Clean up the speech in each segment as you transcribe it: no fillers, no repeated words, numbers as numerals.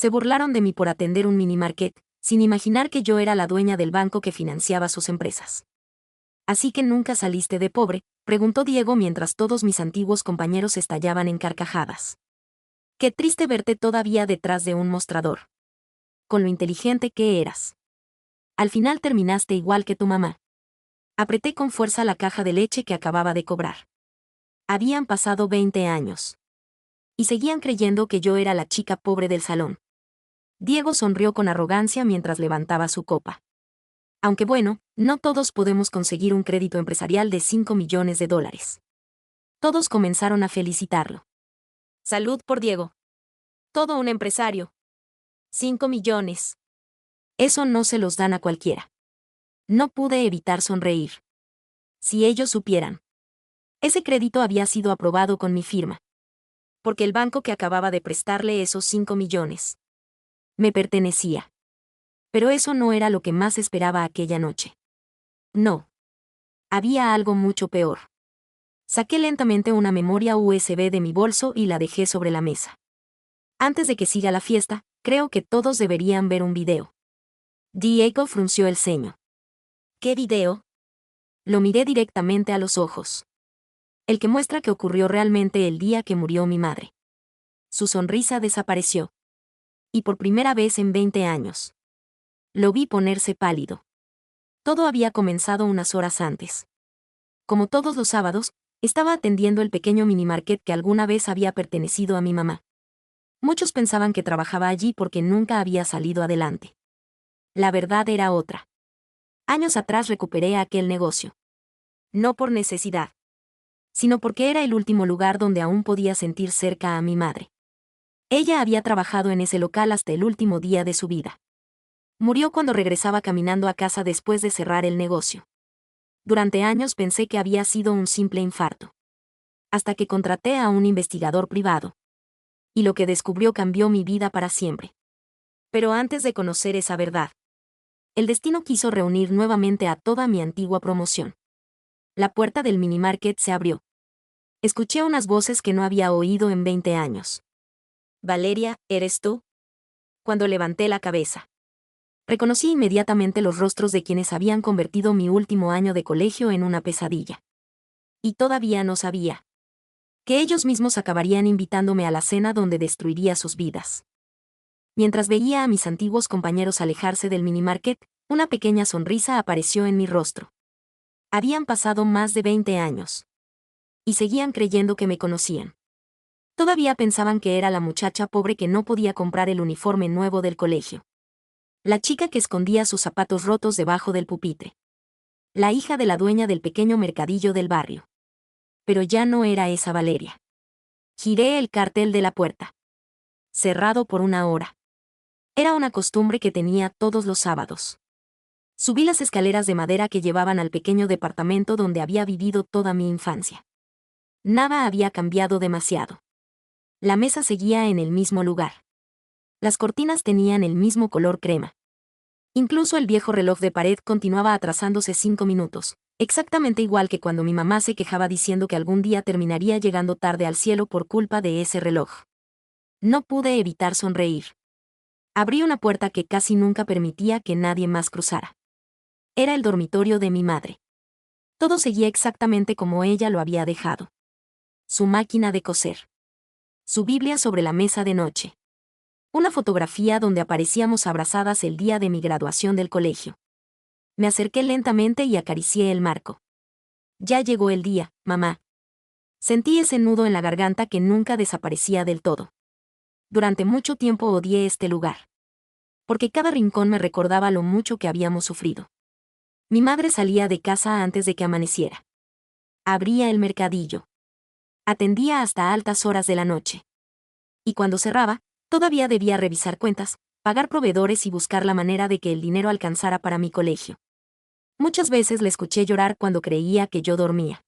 Se burlaron de mí por atender un minimarket, sin imaginar que yo era la dueña del banco que financiaba sus empresas. ¿Así que nunca saliste de pobre?, preguntó Diego mientras todos mis antiguos compañeros estallaban en carcajadas. Qué triste verte todavía detrás de un mostrador. Con lo inteligente que eras. Al final terminaste igual que tu mamá. Apreté con fuerza la caja de leche que acababa de cobrar. Habían pasado 20 años. Y seguían creyendo que yo era la chica pobre del salón. Diego sonrió con arrogancia mientras levantaba su copa. Aunque bueno, no todos podemos conseguir un crédito empresarial de $5 millones. Todos comenzaron a felicitarlo. Salud por Diego. Todo un empresario. 5 millones. Eso no se los dan a cualquiera. No pude evitar sonreír. Si ellos supieran. Ese crédito había sido aprobado con mi firma. Porque el banco que acababa de prestarle esos 5 millones. Me pertenecía. Pero eso no era lo que más esperaba aquella noche. No. Había algo mucho peor. Saqué lentamente una memoria USB de mi bolso y la dejé sobre la mesa. Antes de que siga la fiesta, creo que todos deberían ver un video. Diego frunció el ceño. ¿Qué video? Lo miré directamente a los ojos. El que muestra que ocurrió realmente el día que murió mi madre. Su sonrisa desapareció. Y por primera vez en 20 años. Lo vi ponerse pálido. Todo había comenzado unas horas antes. Como todos los sábados, estaba atendiendo el pequeño minimarket que alguna vez había pertenecido a mi mamá. Muchos pensaban que trabajaba allí porque nunca había salido adelante. La verdad era otra. Años atrás recuperé aquel negocio. No por necesidad, sino porque era el último lugar donde aún podía sentir cerca a mi madre. Ella había trabajado en ese local hasta el último día de su vida. Murió cuando regresaba caminando a casa después de cerrar el negocio. Durante años pensé que había sido un simple infarto. Hasta que contraté a un investigador privado. Y lo que descubrió cambió mi vida para siempre. Pero antes de conocer esa verdad, el destino quiso reunir nuevamente a toda mi antigua promoción. La puerta del minimarket se abrió. Escuché unas voces que no había oído en 20 años. Valeria, ¿eres tú? Cuando levanté la cabeza. Reconocí inmediatamente los rostros de quienes habían convertido mi último año de colegio en una pesadilla. Y todavía no sabía que ellos mismos acabarían invitándome a la cena donde destruiría sus vidas. Mientras veía a mis antiguos compañeros alejarse del minimarket, una pequeña sonrisa apareció en mi rostro. Habían pasado más de 20 años. Y seguían creyendo que me conocían. Todavía pensaban que era la muchacha pobre que no podía comprar el uniforme nuevo del colegio. La chica que escondía sus zapatos rotos debajo del pupitre. La hija de la dueña del pequeño mercadillo del barrio. Pero ya no era esa Valeria. Giré el cartel de la puerta. Cerrado por 1 hora. Era una costumbre que tenía todos los sábados. Subí las escaleras de madera que llevaban al pequeño departamento donde había vivido toda mi infancia. Nada había cambiado demasiado. La mesa seguía en el mismo lugar. Las cortinas tenían el mismo color crema. Incluso el viejo reloj de pared continuaba atrasándose 5 minutos, exactamente igual que cuando mi mamá se quejaba diciendo que algún día terminaría llegando tarde al cielo por culpa de ese reloj. No pude evitar sonreír. Abrí una puerta que casi nunca permitía que nadie más cruzara. Era el dormitorio de mi madre. Todo seguía exactamente como ella lo había dejado. Su máquina de coser. Su Biblia sobre la mesa de noche. Una fotografía donde aparecíamos abrazadas el día de mi graduación del colegio. Me acerqué lentamente y acaricié el marco. Ya llegó el día, mamá. Sentí ese nudo en la garganta que nunca desaparecía del todo. Durante mucho tiempo odié este lugar. Porque cada rincón me recordaba lo mucho que habíamos sufrido. Mi madre salía de casa antes de que amaneciera. Abría el mercadillo. Atendía hasta altas horas de la noche. Y cuando cerraba, todavía debía revisar cuentas, pagar proveedores y buscar la manera de que el dinero alcanzara para mi colegio. Muchas veces le escuché llorar cuando creía que yo dormía.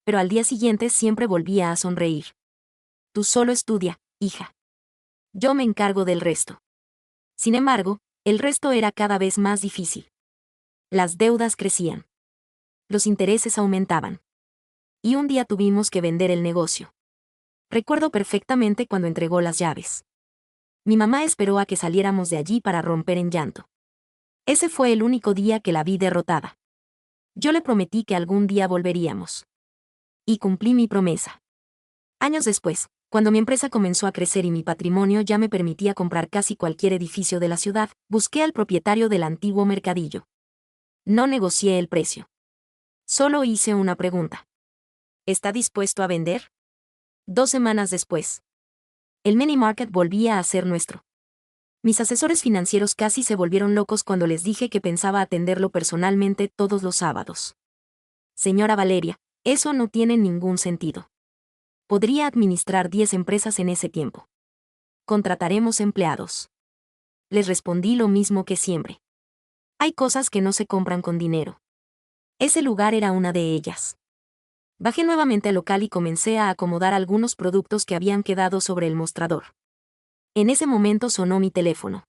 Pero al día siguiente siempre volvía a sonreír. Tú solo estudia, hija. Yo me encargo del resto. Sin embargo, el resto era cada vez más difícil. Las deudas crecían. Los intereses aumentaban. Y un día tuvimos que vender el negocio. Recuerdo perfectamente cuando entregó las llaves. Mi mamá esperó a que saliéramos de allí para romper en llanto. Ese fue el único día que la vi derrotada. Yo le prometí que algún día volveríamos. Y cumplí mi promesa. Años después, cuando mi empresa comenzó a crecer y mi patrimonio ya me permitía comprar casi cualquier edificio de la ciudad, busqué al propietario del antiguo mercadillo. No negocié el precio. Solo hice una pregunta. ¿Está dispuesto a vender? 2 semanas después, el mini market volvía a ser nuestro. Mis asesores financieros casi se volvieron locos cuando les dije que pensaba atenderlo personalmente todos los sábados. Señora Valeria, eso no tiene ningún sentido. Podría administrar 10 empresas en ese tiempo. Contrataremos empleados. Les respondí lo mismo que siempre. Hay cosas que no se compran con dinero. Ese lugar era una de ellas. Bajé nuevamente al local y comencé a acomodar algunos productos que habían quedado sobre el mostrador. En ese momento sonó mi teléfono.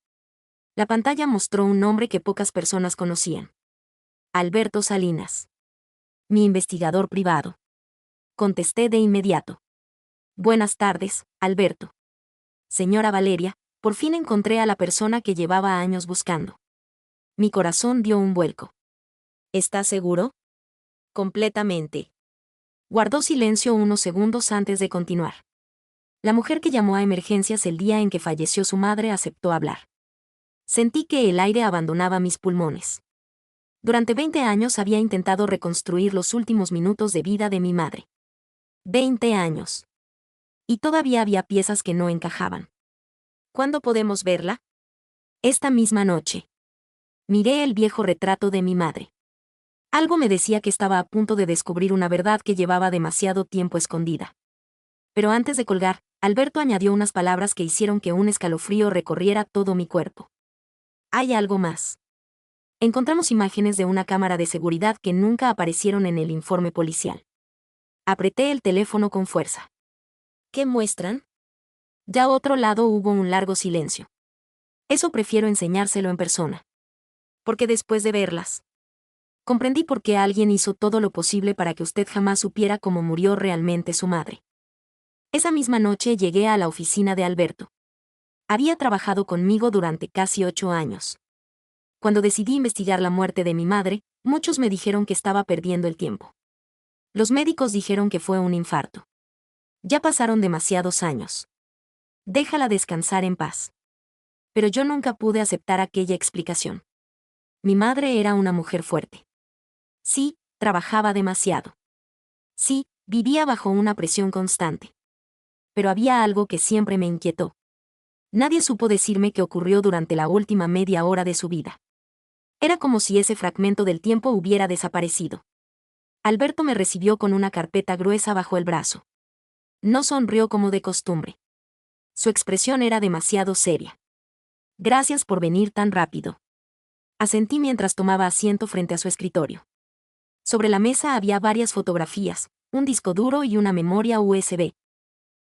La pantalla mostró un nombre que pocas personas conocían. Alberto Salinas. Mi investigador privado. Contesté de inmediato. Buenas tardes, Alberto. Señora Valeria, por fin encontré a la persona que llevaba años buscando. Mi corazón dio un vuelco. ¿Está seguro? Completamente. Guardó silencio unos segundos antes de continuar. La mujer que llamó a emergencias el día en que falleció su madre aceptó hablar. Sentí que el aire abandonaba mis pulmones. Durante 20 años había intentado reconstruir los últimos minutos de vida de mi madre. 20 años. Y todavía había piezas que no encajaban. ¿Cuándo podemos verla? Esta misma noche. Miré el viejo retrato de mi madre. Algo me decía que estaba a punto de descubrir una verdad que llevaba demasiado tiempo escondida. Pero antes de colgar, Alberto añadió unas palabras que hicieron que un escalofrío recorriera todo mi cuerpo. Hay algo más. Encontramos imágenes de una cámara de seguridad que nunca aparecieron en el informe policial. Apreté el teléfono con fuerza. ¿Qué muestran? Ya a otro lado hubo un largo silencio. Eso prefiero enseñárselo en persona. Porque después de verlas, comprendí por qué alguien hizo todo lo posible para que usted jamás supiera cómo murió realmente su madre. Esa misma noche llegué a la oficina de Alberto. Había trabajado conmigo durante casi 8 años. Cuando decidí investigar la muerte de mi madre, muchos me dijeron que estaba perdiendo el tiempo. Los médicos dijeron que fue un infarto. Ya pasaron demasiados años. Déjala descansar en paz. Pero yo nunca pude aceptar aquella explicación. Mi madre era una mujer fuerte. Sí, trabajaba demasiado. Sí, vivía bajo una presión constante. Pero había algo que siempre me inquietó. Nadie supo decirme qué ocurrió durante la última media hora de su vida. Era como si ese fragmento del tiempo hubiera desaparecido. Alberto me recibió con una carpeta gruesa bajo el brazo. No sonrió como de costumbre. Su expresión era demasiado seria. Gracias por venir tan rápido. Asentí mientras tomaba asiento frente a su escritorio. Sobre la mesa había varias fotografías, un disco duro y una memoria USB.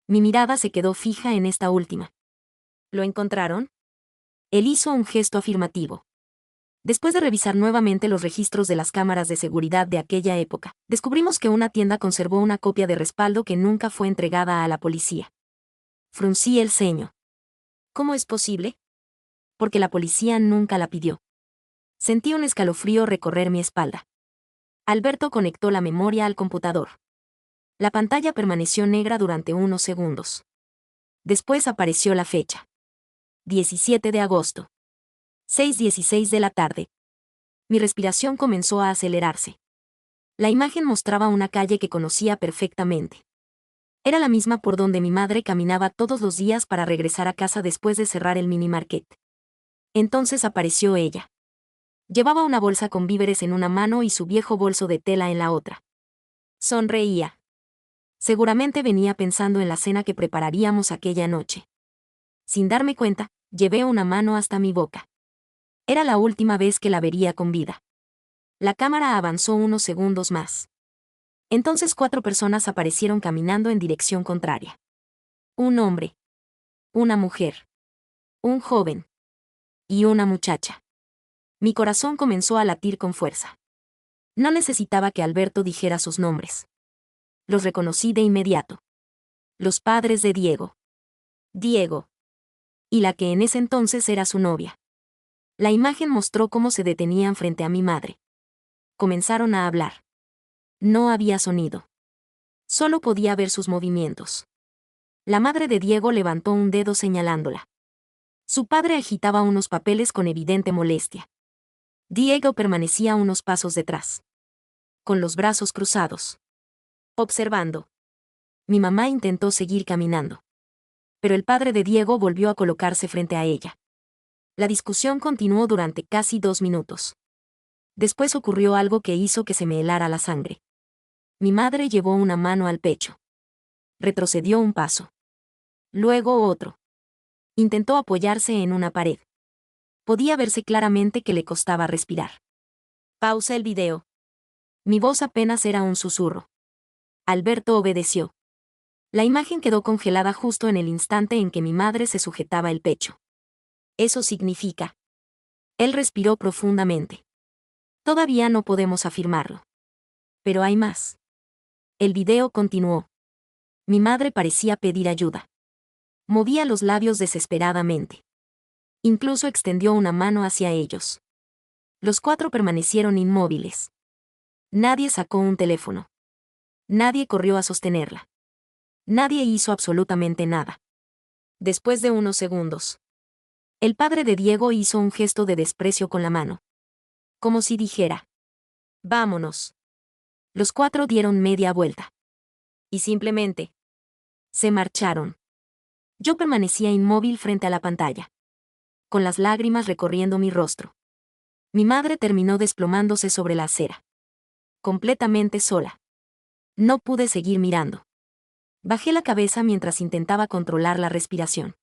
Mi mirada se quedó fija en esta última. ¿Lo encontraron? Él hizo un gesto afirmativo. Después de revisar nuevamente los registros de las cámaras de seguridad de aquella época, descubrimos que una tienda conservó una copia de respaldo que nunca fue entregada a la policía. Fruncí el ceño. ¿Cómo es posible? Porque la policía nunca la pidió. Sentí un escalofrío recorrer mi espalda. Alberto conectó la memoria al computador. La pantalla permaneció negra durante unos segundos. Después apareció la fecha. 17 de agosto. 6:16 de la tarde. Mi respiración comenzó a acelerarse. La imagen mostraba una calle que conocía perfectamente. Era la misma por donde mi madre caminaba todos los días para regresar a casa después de cerrar el mini market. Entonces apareció ella. Llevaba una bolsa con víveres en una mano y su viejo bolso de tela en la otra. Sonreía. Seguramente venía pensando en la cena que prepararíamos aquella noche. Sin darme cuenta, llevé una mano hasta mi boca. Era la última vez que la vería con vida. La cámara avanzó unos segundos más. Entonces 4 personas aparecieron caminando en dirección contraria. Un hombre. Una mujer. Un joven. Y una muchacha. Mi corazón comenzó a latir con fuerza. No necesitaba que Alberto dijera sus nombres. Los reconocí de inmediato. Los padres de Diego. Diego. y la que en ese entonces era su novia. La imagen mostró cómo se detenían frente a mi madre. Comenzaron a hablar. No había sonido. Solo podía ver sus movimientos. La madre de Diego levantó un dedo señalándola. Su padre agitaba unos papeles con evidente molestia. Diego permanecía unos pasos detrás, con los brazos cruzados, observando. Mi mamá intentó seguir caminando. Pero el padre de Diego volvió a colocarse frente a ella. La discusión continuó durante casi 2 minutos. Después ocurrió algo que hizo que se me helara la sangre. Mi madre llevó una mano al pecho. Retrocedió un paso. Luego otro. Intentó apoyarse en una pared. Podía verse claramente que le costaba respirar. Pausa el video. Mi voz apenas era un susurro. Alberto obedeció. La imagen quedó congelada justo en el instante en que mi madre se sujetaba el pecho. Eso significa. Él respiró profundamente. Todavía no podemos afirmarlo. Pero hay más. El video continuó. Mi madre parecía pedir ayuda. Movía los labios desesperadamente. Incluso extendió una mano hacia ellos. Los 4 permanecieron inmóviles. Nadie sacó un teléfono. Nadie corrió a sostenerla. Nadie hizo absolutamente nada. Después de unos segundos, el padre de Diego hizo un gesto de desprecio con la mano. Como si dijera: vámonos. Los 4 dieron media vuelta. Y simplemente se marcharon. Yo permanecía inmóvil frente a la pantalla, con las lágrimas recorriendo mi rostro. Mi madre terminó desplomándose sobre la acera. Completamente sola. No pude seguir mirando. Bajé la cabeza mientras intentaba controlar la respiración.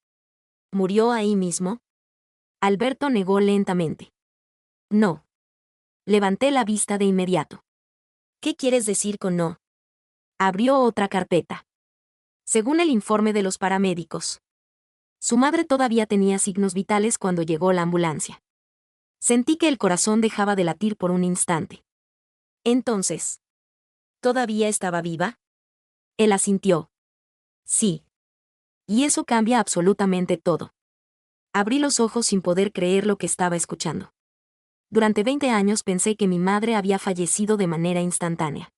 ¿Murió ahí mismo? Alberto negó lentamente. No. Levanté la vista de inmediato. ¿Qué quieres decir con no? Abrió otra carpeta. Según el informe de los paramédicos, su madre todavía tenía signos vitales cuando llegó la ambulancia. Sentí que el corazón dejaba de latir por un instante. Entonces, ¿todavía estaba viva? Él asintió. Sí. Y eso cambia absolutamente todo. Abrí los ojos sin poder creer lo que estaba escuchando. Durante 20 años pensé que mi madre había fallecido de manera instantánea.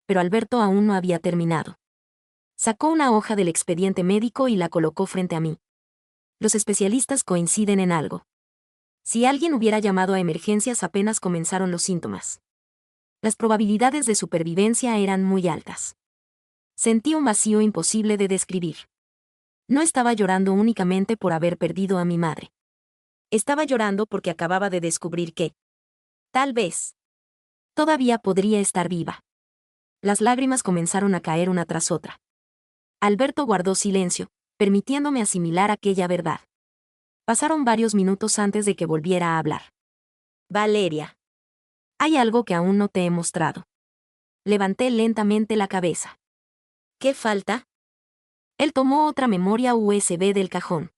Pero Alberto aún no había terminado. Sacó una hoja del expediente médico y la colocó frente a mí. Los especialistas coinciden en algo. Si alguien hubiera llamado a emergencias apenas comenzaron los síntomas, las probabilidades de supervivencia eran muy altas. Sentí un vacío imposible de describir. No estaba llorando únicamente por haber perdido a mi madre. Estaba llorando porque acababa de descubrir que, tal vez, todavía podría estar viva. Las lágrimas comenzaron a caer una tras otra. Alberto guardó silencio, permitiéndome asimilar aquella verdad. Pasaron varios minutos antes de que volviera a hablar. Valeria. Hay algo que aún no te he mostrado. Levanté lentamente la cabeza. ¿Qué falta? Él tomó otra memoria USB del cajón.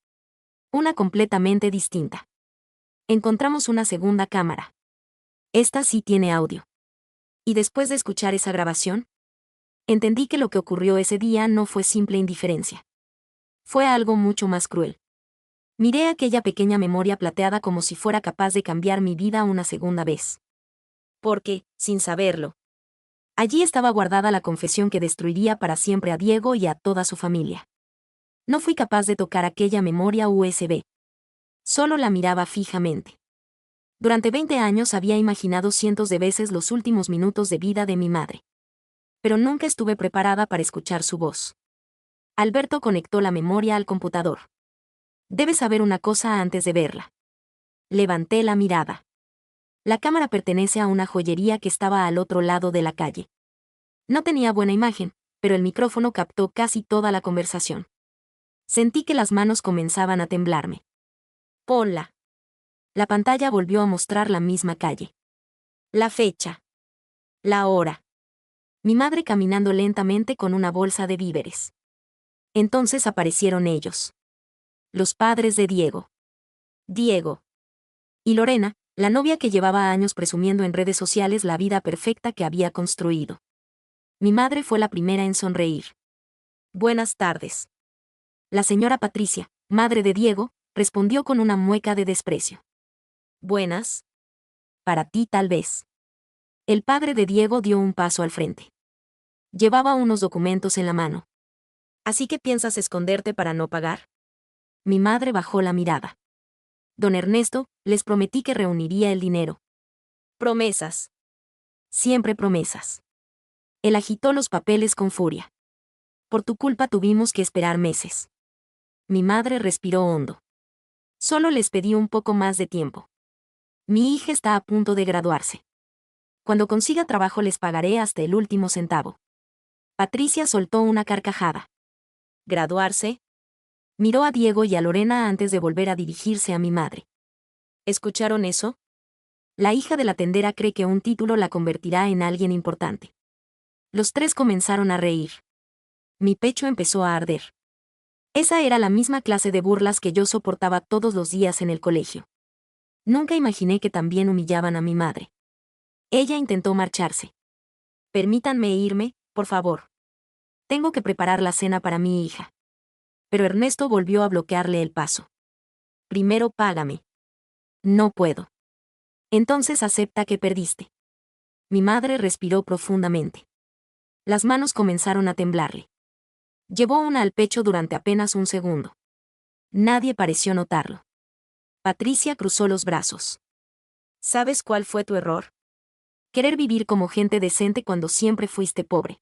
Una completamente distinta. Encontramos una segunda cámara. Esta sí tiene audio. Y después de escuchar esa grabación, entendí que lo que ocurrió ese día no fue simple indiferencia. Fue algo mucho más cruel. Miré aquella pequeña memoria plateada como si fuera capaz de cambiar mi vida una segunda vez. Porque, sin saberlo, allí estaba guardada la confesión que destruiría para siempre a Diego y a toda su familia. No fui capaz de tocar aquella memoria USB. Solo la miraba fijamente. Durante 20 años había imaginado cientos de veces los últimos minutos de vida de mi madre. Pero nunca estuve preparada para escuchar su voz. Alberto conectó la memoria al computador. Debes saber una cosa antes de verla. Levanté la mirada. La cámara pertenece a una joyería que estaba al otro lado de la calle. No tenía buena imagen, pero el micrófono captó casi toda la conversación. Sentí que las manos comenzaban a temblarme. Ponla. La pantalla volvió a mostrar la misma calle. La fecha. La hora. Mi madre caminando lentamente con una bolsa de víveres. Entonces aparecieron ellos. Los padres de Diego. Diego. Y Lorena, la novia que llevaba años presumiendo en redes sociales la vida perfecta que había construido. Mi madre fue la primera en sonreír. Buenas tardes. La señora Patricia, Madre de Diego, respondió con una mueca de desprecio. Buenas. Para ti tal vez. El padre de Diego dio un paso al frente. Llevaba unos documentos en la mano. ¿Así que piensas esconderte para no pagar? Mi madre bajó la mirada. Don Ernesto, les prometí que reuniría el dinero. Promesas. Siempre promesas. Él agitó los papeles con furia. Por tu culpa tuvimos que esperar meses. Mi madre respiró hondo. Solo les pedí un poco más de tiempo. Mi hija está a punto de graduarse. Cuando consiga trabajo les pagaré hasta el último centavo. Patricia soltó una carcajada. ¿Graduarse? Miró a Diego y a Lorena antes de volver a dirigirse a mi madre. ¿Escucharon eso? La hija de la tendera cree que un título la convertirá en alguien importante. Los tres comenzaron a reír. Mi pecho empezó a arder. Esa era la misma clase de burlas que yo soportaba todos los días en el colegio. Nunca imaginé que también humillaban a mi madre. Ella intentó marcharse. Permítanme irme, por favor. Tengo que preparar la cena para mi hija. Pero Ernesto volvió a bloquearle el paso. Primero págame. No puedo. Entonces acepta que perdiste. Mi madre respiró profundamente. Las manos comenzaron a temblarle. Llevó una al pecho durante apenas un segundo. Nadie pareció notarlo. Patricia cruzó los brazos. ¿Sabes cuál fue tu error? Querer vivir como gente decente cuando siempre fuiste pobre.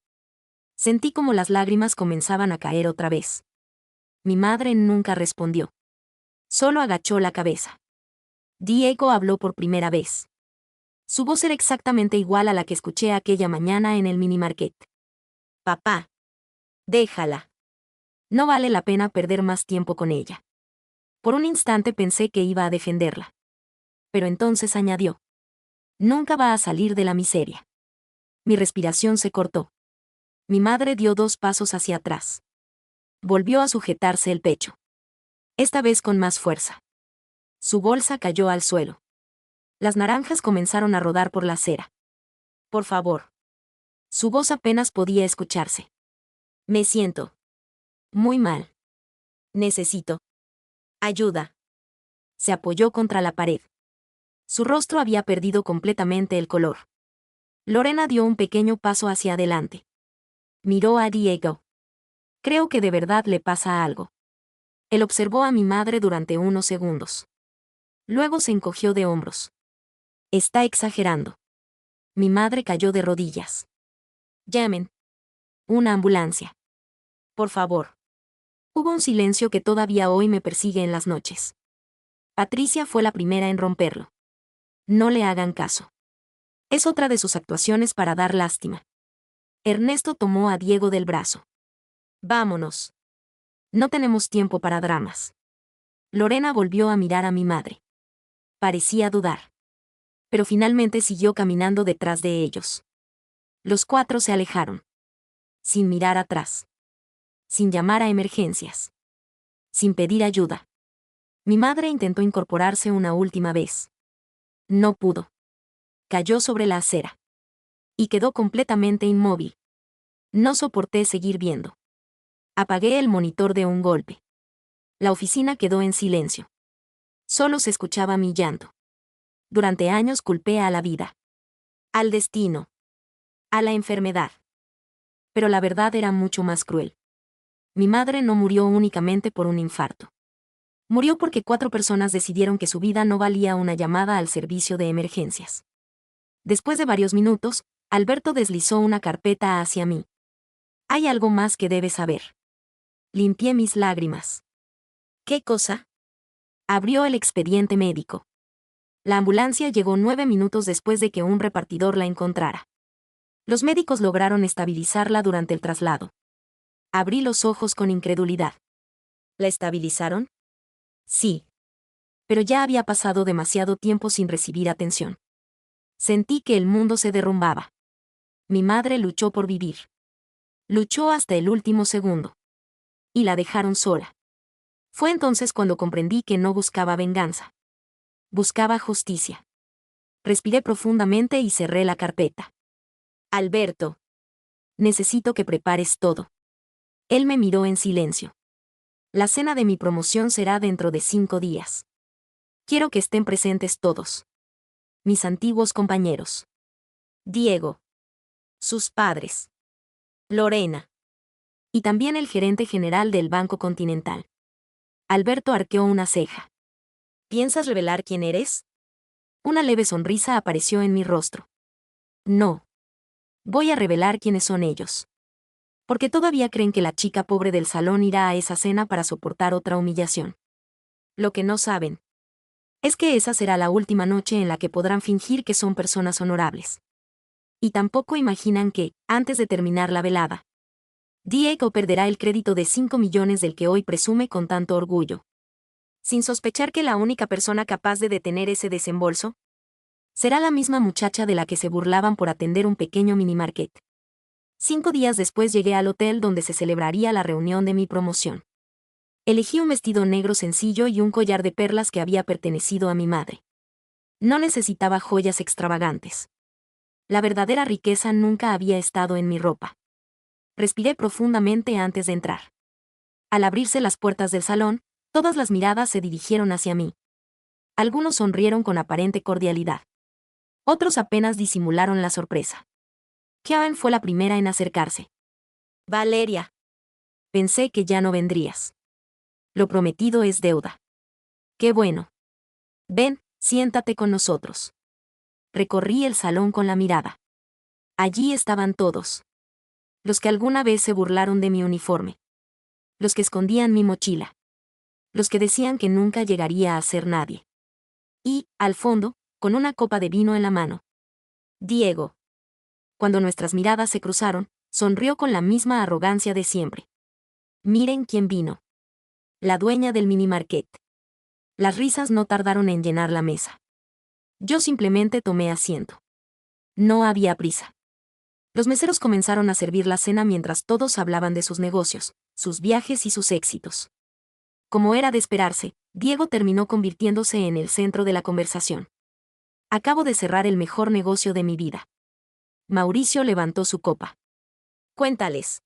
Sentí como las lágrimas comenzaban a caer otra vez. Mi madre nunca respondió. Solo agachó la cabeza. Diego habló por primera vez. Su voz era exactamente igual a la que escuché aquella mañana en el minimarket. Papá. Déjala. No vale la pena perder más tiempo con ella. Por un instante pensé que iba a defenderla. Pero entonces añadió. Nunca va a salir de la miseria. Mi respiración se cortó. Mi madre dio 2 pasos hacia atrás. Volvió a sujetarse el pecho. Esta vez con más fuerza. Su bolsa cayó al suelo. Las naranjas comenzaron a rodar por la acera. Por favor. Su voz apenas podía escucharse. Me siento muy mal. Necesito ayuda. Se apoyó contra la pared. Su rostro había perdido completamente el color. Lorena dio un pequeño paso hacia adelante. Miró a Diego. Creo que de verdad le pasa algo. Él observó a mi madre durante unos segundos. Luego se encogió de hombros. Está exagerando. Mi madre cayó de rodillas. Llamen. Una ambulancia. Por favor. Hubo un silencio que todavía hoy me persigue en las noches. Patricia fue la primera en romperlo. No le hagan caso. Es otra de sus actuaciones para dar lástima. Ernesto tomó a Diego del brazo. Vámonos. No tenemos tiempo para dramas. Lorena volvió a mirar a mi madre. Parecía dudar. Pero finalmente siguió caminando detrás de ellos. Los 4 se alejaron. Sin mirar atrás. Sin llamar a emergencias. Sin pedir ayuda. Mi madre intentó incorporarse una última vez. No pudo. Cayó sobre la acera. Y quedó completamente inmóvil. No soporté seguir viendo. Apagué el monitor de un golpe. La oficina quedó en silencio. Solo se escuchaba mi llanto. Durante años culpé a la vida. Al destino. A la enfermedad. Pero la verdad era mucho más cruel. Mi madre no murió únicamente por un infarto. Murió porque 4 personas decidieron que su vida no valía una llamada al servicio de emergencias. Después de varios minutos, Alberto deslizó una carpeta hacia mí. Hay algo más que debes saber. Limpié mis lágrimas. ¿Qué cosa? Abrió el expediente médico. La ambulancia llegó 9 minutos después de que un repartidor la encontrara. Los médicos lograron estabilizarla durante el traslado. Abrí los ojos con incredulidad. ¿La estabilizaron? Sí. Pero ya había pasado demasiado tiempo sin recibir atención. Sentí que el mundo se derrumbaba. Mi madre luchó por vivir. Luchó hasta el último segundo. Y la dejaron sola. Fue entonces cuando comprendí que no buscaba venganza. Buscaba justicia. Respiré profundamente y cerré la carpeta. Alberto. Necesito que prepares todo. Él me miró en silencio. La cena de mi promoción será dentro de 5 días. Quiero que estén presentes todos. Mis antiguos compañeros. Diego. Sus padres. Lorena. Y también el gerente general del Banco Continental. Alberto arqueó una ceja. ¿Piensas revelar quién eres? Una leve sonrisa apareció en mi rostro. No. Voy a revelar quiénes son ellos. Porque todavía creen que la chica pobre del salón irá a esa cena para soportar otra humillación. Lo que no saben es que esa será la última noche en la que podrán fingir que son personas honorables. Y tampoco imaginan que, antes de terminar la velada, Diego perderá el crédito de 5 millones del que hoy presume con tanto orgullo. Sin sospechar que la única persona capaz de detener ese desembolso será la misma muchacha de la que se burlaban por atender un pequeño minimarket. 5 días después llegué al hotel donde se celebraría la reunión de mi promoción. Elegí un vestido negro sencillo y un collar de perlas que había pertenecido a mi madre. No necesitaba joyas extravagantes. La verdadera riqueza nunca había estado en mi ropa. Respiré profundamente antes de entrar. Al abrirse las puertas del salón, todas las miradas se dirigieron hacia mí. Algunos sonrieron con aparente cordialidad. Otros apenas disimularon la sorpresa. Karen fue la primera en acercarse. Valeria. Pensé que ya no vendrías. Lo prometido es deuda. Qué bueno. Ven, siéntate con nosotros. Recorrí el salón con la mirada. Allí estaban todos. Los que alguna vez se burlaron de mi uniforme. Los que escondían mi mochila. Los que decían que nunca llegaría a ser nadie. Y, al fondo, con una copa de vino en la mano, Diego. Cuando nuestras miradas se cruzaron, sonrió con la misma arrogancia de siempre. Miren quién vino. La dueña del minimarket. Las risas no tardaron en llenar la mesa. Yo simplemente tomé asiento. No había prisa. Los meseros comenzaron a servir la cena mientras todos hablaban de sus negocios, sus viajes y sus éxitos. Como era de esperarse, Diego terminó convirtiéndose en el centro de la conversación. Acabo de cerrar el mejor negocio de mi vida. Mauricio levantó su copa. Cuéntales.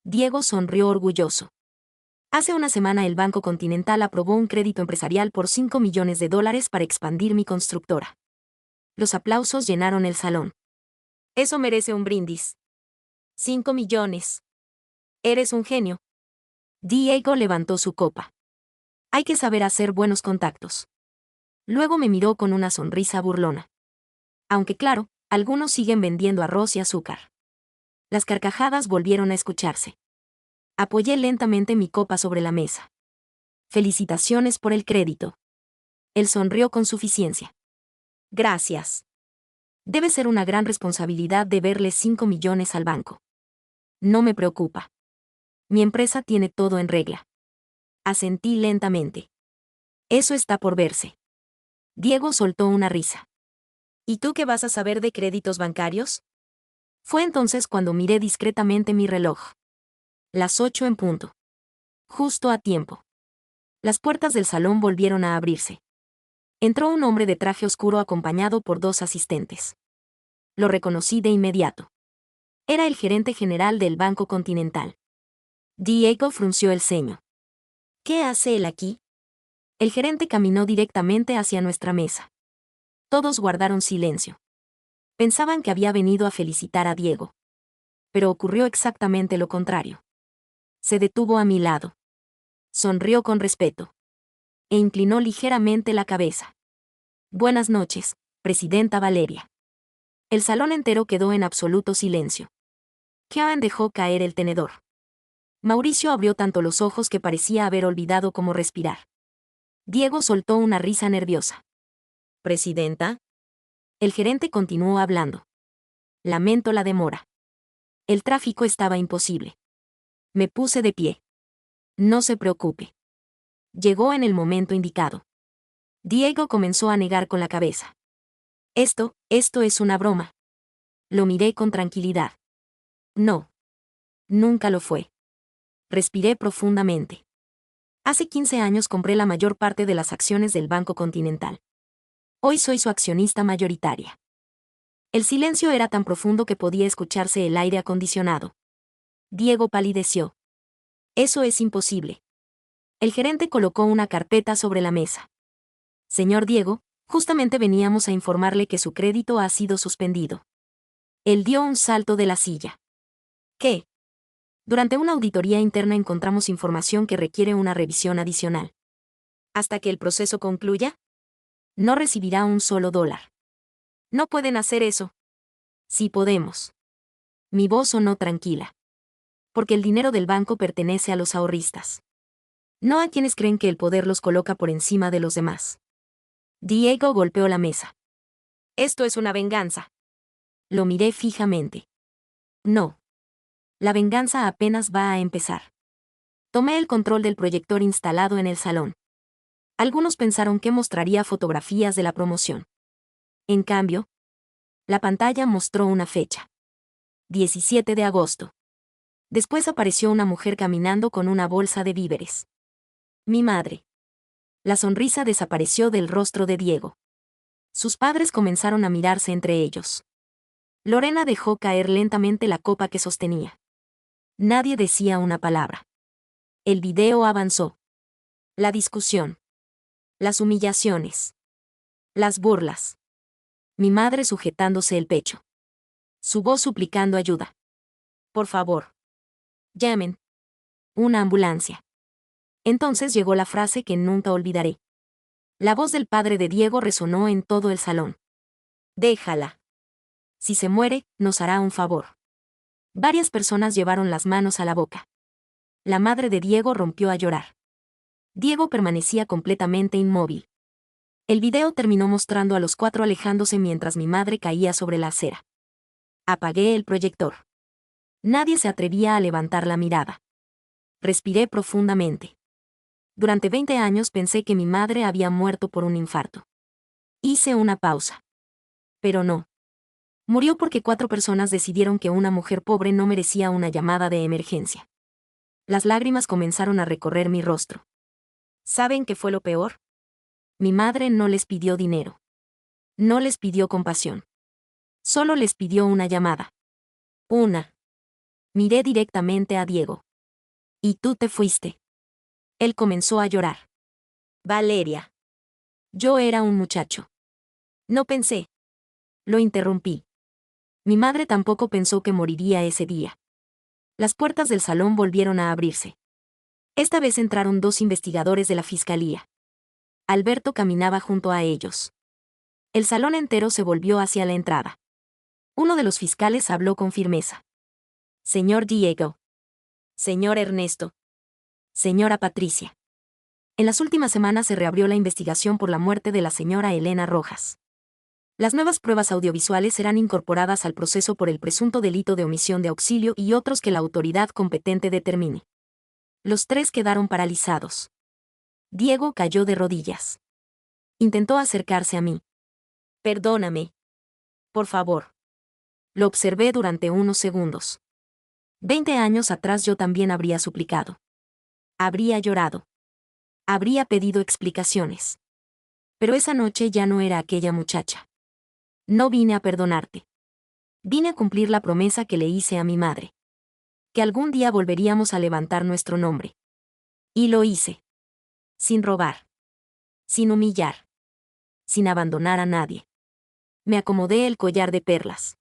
Diego sonrió orgulloso. Hace una semana el Banco Continental aprobó un crédito empresarial por 5 millones de dólares para expandir mi constructora. Los aplausos llenaron el salón. Eso merece un brindis. 5 millones. Eres un genio. Diego levantó su copa. Hay que saber hacer buenos contactos. Luego me miró con una sonrisa burlona. Aunque claro, algunos siguen vendiendo arroz y azúcar. Las carcajadas volvieron a escucharse. Apoyé lentamente mi copa sobre la mesa. Felicitaciones por el crédito. Él sonrió con suficiencia. Gracias. Debe ser una gran responsabilidad deberle 5 millones al banco. No me preocupa. Mi empresa tiene todo en regla. Asentí lentamente. Eso está por verse. Diego soltó una risa. ¿Y tú qué vas a saber de créditos bancarios? Fue entonces cuando miré discretamente mi reloj. Las 8 en punto. Justo a tiempo. Las puertas del salón volvieron a abrirse. Entró un hombre de traje oscuro acompañado por 2 asistentes. Lo reconocí de inmediato. Era el gerente general del Banco Continental. Diego frunció el ceño. ¿Qué hace él aquí? El gerente caminó directamente hacia nuestra mesa. Todos guardaron silencio. Pensaban que había venido a felicitar a Diego. Pero ocurrió exactamente lo contrario. Se detuvo a mi lado. Sonrió con respeto. E inclinó ligeramente la cabeza. Buenas noches, Presidenta Valeria. El salón entero quedó en absoluto silencio. Karen dejó caer el tenedor. Mauricio abrió tanto los ojos que parecía haber olvidado cómo respirar. Diego soltó una risa nerviosa. ¿Presidenta? El gerente continuó hablando. Lamento la demora. El tráfico estaba imposible. Me puse de pie. No se preocupe. Llegó en el momento indicado. Diego comenzó a negar con la cabeza. Esto es una broma. Lo miré con tranquilidad. No. Nunca lo fue. Respiré profundamente. Hace 15 años compré la mayor parte de las acciones del Banco Continental. Hoy soy su accionista mayoritaria. El silencio era tan profundo que podía escucharse el aire acondicionado. Diego palideció. Eso es imposible. El gerente colocó una carpeta sobre la mesa. Señor Diego, justamente veníamos a informarle que su crédito ha sido suspendido. Él dio un salto de la silla. ¿Qué? Durante una auditoría interna encontramos información que requiere una revisión adicional. ¿Hasta que el proceso concluya? No recibirá un solo dólar. No pueden hacer eso. Sí podemos. Mi voz sonó tranquila. Porque el dinero del banco pertenece a los ahorristas. No a quienes creen que el poder los coloca por encima de los demás. Diego golpeó la mesa. Esto es una venganza. Lo miré fijamente. No. La venganza apenas va a empezar. Tomé el control del proyector instalado en el salón. Algunos pensaron que mostraría fotografías de la promoción. En cambio, la pantalla mostró una fecha. 17 de agosto. Después apareció una mujer caminando con una bolsa de víveres. Mi madre. La sonrisa desapareció del rostro de Diego. Sus padres comenzaron a mirarse entre ellos. Lorena dejó caer lentamente la copa que sostenía. Nadie decía una palabra. El video avanzó. La discusión. Las humillaciones. Las burlas. Mi madre sujetándose el pecho. Su voz suplicando ayuda. Por favor. Llamen. Una ambulancia. Entonces llegó la frase que nunca olvidaré. La voz del padre de Diego resonó en todo el salón. Déjala. Si se muere, nos hará un favor. Varias personas llevaron las manos a la boca. La madre de Diego rompió a llorar. Diego permanecía completamente inmóvil. El video terminó mostrando a los cuatro alejándose mientras mi madre caía sobre la acera. Apagué el proyector. Nadie se atrevía a levantar la mirada. Respiré profundamente. Durante 20 años pensé que mi madre había muerto por un infarto. Hice una pausa. Pero no. Murió porque 4 personas decidieron que una mujer pobre no merecía una llamada de emergencia. Las lágrimas comenzaron a recorrer mi rostro. ¿Saben qué fue lo peor? Mi madre no les pidió dinero. No les pidió compasión. Solo les pidió una llamada. Una. Miré directamente a Diego. Y tú te fuiste. Él comenzó a llorar. Valeria. Yo era un muchacho. No pensé. Lo interrumpí. Mi madre tampoco pensó que moriría ese día. Las puertas del salón volvieron a abrirse. Esta vez entraron 2 investigadores de la fiscalía. Alberto caminaba junto a ellos. El salón entero se volvió hacia la entrada. Uno de los fiscales habló con firmeza. Señor Diego. Señor Ernesto. Señora Patricia. En las últimas semanas se reabrió la investigación por la muerte de la señora Elena Rojas. Las nuevas pruebas audiovisuales serán incorporadas al proceso por el presunto delito de omisión de auxilio y otros que la autoridad competente determine. Los 3 quedaron paralizados. Diego cayó de rodillas. Intentó acercarse a mí. Perdóname. Por favor. Lo observé durante unos segundos. 20 años atrás yo también habría suplicado. Habría llorado. Habría pedido explicaciones. Pero esa noche ya no era aquella muchacha. No vine a perdonarte. Vine a cumplir la promesa que le hice a mi madre. Que algún día volveríamos a levantar nuestro nombre. Y lo hice. Sin robar. Sin humillar. Sin abandonar a nadie. Me acomodé el collar de perlas.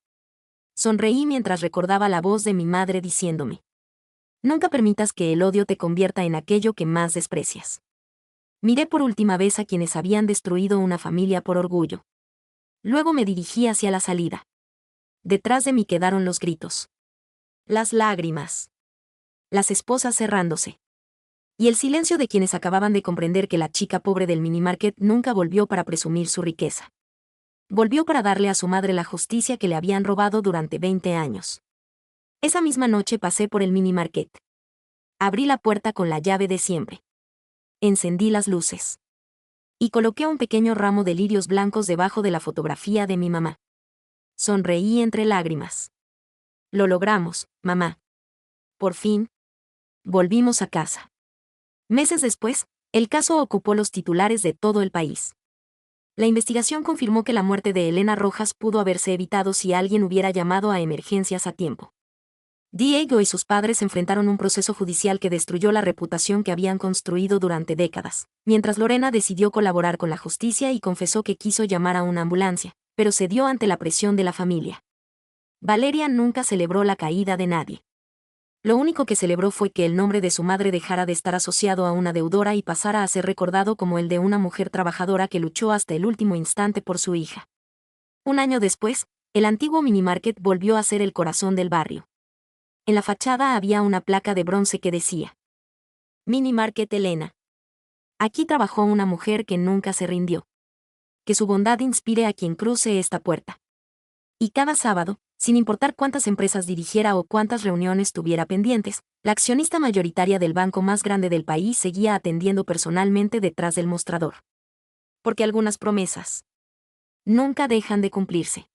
Sonreí mientras recordaba la voz de mi madre diciéndome. Nunca permitas que el odio te convierta en aquello que más desprecias. Miré por última vez a quienes habían destruido una familia por orgullo. Luego me dirigí hacia la salida. Detrás de mí quedaron los gritos. Las lágrimas. Las esposas cerrándose. Y el silencio de quienes acababan de comprender que la chica pobre del minimarket nunca volvió para presumir su riqueza. Volvió para darle a su madre la justicia que le habían robado durante 20 años. Esa misma noche pasé por el minimarket. Abrí la puerta con la llave de siempre. Encendí las luces. Y coloqué un pequeño ramo de lirios blancos debajo de la fotografía de mi mamá. Sonreí entre lágrimas. Lo logramos, mamá. Por fin. Volvimos a casa. Meses después, el caso ocupó los titulares de todo el país. La investigación confirmó que la muerte de Elena Rojas pudo haberse evitado si alguien hubiera llamado a emergencias a tiempo. Diego y sus padres enfrentaron un proceso judicial que destruyó la reputación que habían construido durante décadas, mientras Lorena decidió colaborar con la justicia y confesó que quiso llamar a una ambulancia, pero cedió ante la presión de la familia. Valeria nunca celebró la caída de nadie. Lo único que celebró fue que el nombre de su madre dejara de estar asociado a una deudora y pasara a ser recordado como el de una mujer trabajadora que luchó hasta el último instante por su hija. Un año después, el antiguo minimarket volvió a ser el corazón del barrio. En la fachada había una placa de bronce que decía: Minimarket Elena. Aquí trabajó una mujer que nunca se rindió. Que su bondad inspire a quien cruce esta puerta. Y cada sábado, sin importar cuántas empresas dirigiera o cuántas reuniones tuviera pendientes, la accionista mayoritaria del banco más grande del país seguía atendiendo personalmente detrás del mostrador. Porque algunas promesas nunca dejan de cumplirse.